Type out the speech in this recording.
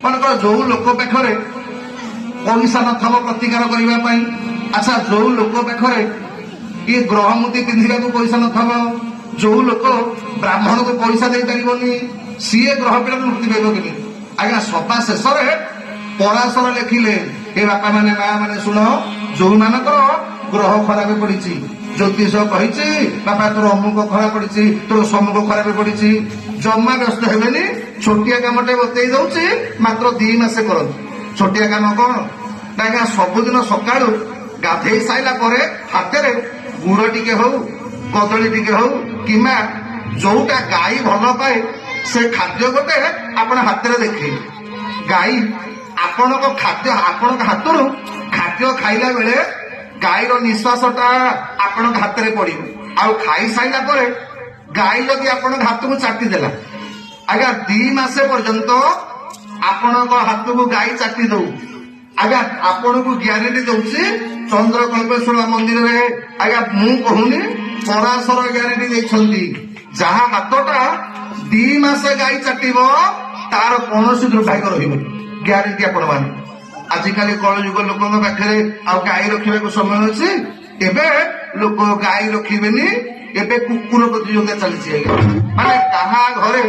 ମନେକର ଯୋଉ ଲୋକ ପାଖରେ ପଇସା ନଥିବ ପ୍ରତିକାର କରିବା ପାଇଁ, ଆଚ୍ଛା ଯୋଉ ଲୋକ ପାଖରେ ଇଏ ଗ୍ରହମୁତି ପିନ୍ଧିବାକୁ ପଇସା ନଥିବ, ଯୋଉ ଲୋକ ବ୍ରାହ୍ମଣକୁ ପଇସା ଦେଇପାରିବନି, ସିଏ ଗ୍ରହ ପୀଡ଼ାରୁ ମୁକ୍ତି ପାଇବ କେମିତି? ଆଜ୍ଞା ସଭା ଶେଷରେ ପରାଶର ଲେଖିଲେ, ଏ ବାପା ମାନେ ମା ମାନେ ଶୁଣ, ଯୋଉମାନଙ୍କର ଗ୍ରହ ଖରାପ ପଡିଛି, ଜ୍ୟୋତିଷ କହିଛି ବାପା ତୋର ଅମୁକ ଖରାପ ପଡିଛି, ତୋର ସମୁଖ ଖରାପ ପଡିଛି, ଜମା ବ୍ୟସ୍ତ ହେବେନି। ଛୋଟିଆ କାମଟେ ବତେଇ ଦଉଛି, ମାତ୍ର 2 ମାସ କରନ୍ତୁ। ଛୋଟିଆ କାମ କଣ ନା ଆଜ୍ଞା, ସବୁଦିନ ସକାଳୁ ଗାଧେଇ ସାଇଲା ପରେ ହାତରେ ଗୁଡ଼ ଟିକେ ହଉ, କଦଳୀ ଟିକେ ହଉ, କିମ୍ବା ଯୋଉଟା ଗାଈ ଭଲ ପାଏ ସେ ଖାଦ୍ୟ ଗୋଟେ ଆପଣ ହାତରେ ଦେଖେଇବେ। ଗାଈ ଆପଣଙ୍କ ହାତରୁ ଖାଦ୍ୟ ଖାଇଲା ବେଳେ ଗାଈର ନିଶ୍ୱାସଟା ଆପଣଙ୍କ ହାତରେ ପଡିବ। ଆଉ ଖାଇସାରିଲା ପରେ ଗାଈ ଯଦି ଆପଣଙ୍କ ହାତକୁ ଚାଟି ଦେଲା, ଆଜ୍ଞା 2 ମାସ ପର୍ଯ୍ୟନ୍ତ ଆପଣଙ୍କ ହାତକୁ ଗାଈ ଚାଟି ଦଉ, ଆଜ୍ଞା ଆପଣଙ୍କୁ ଗ୍ୟାରେଣ୍ଟି ଦଉଛି ଚନ୍ଦ୍ରକଳ୍ପେଶ୍ୱର ମନ୍ଦିରରେ, ଆଜ୍ଞା ମୁଁ କହୁନି ପରାଶର ଗ୍ୟାରେଣ୍ଟି ଦେଇଛନ୍ତି, ଯାହା ହାତଟା 2 ମାସ ଗାଈ ଚାଟିବ ତାର କୌଣସି ଦୁର୍ଭାଗ୍ୟ ରହିବନି, ଗ୍ୟାରେଣ୍ଟି ଆପଣ ମାନେ। ଆଜିକାଲି କଳିଯୁଗ ଲୋକଙ୍କ ପାଖରେ ଆଉ ଗାଈ ରଖିବାକୁ ସମୟ ଅଛି? ଏବେ ଲୋକ ଗାଈ ରଖିବେନି, ଏବେ କୁକୁର ପ୍ରତିଯୋଗିତା ଚାଲିଛି ଆଜ୍ଞା। ମାନେ କାହା ଘରେ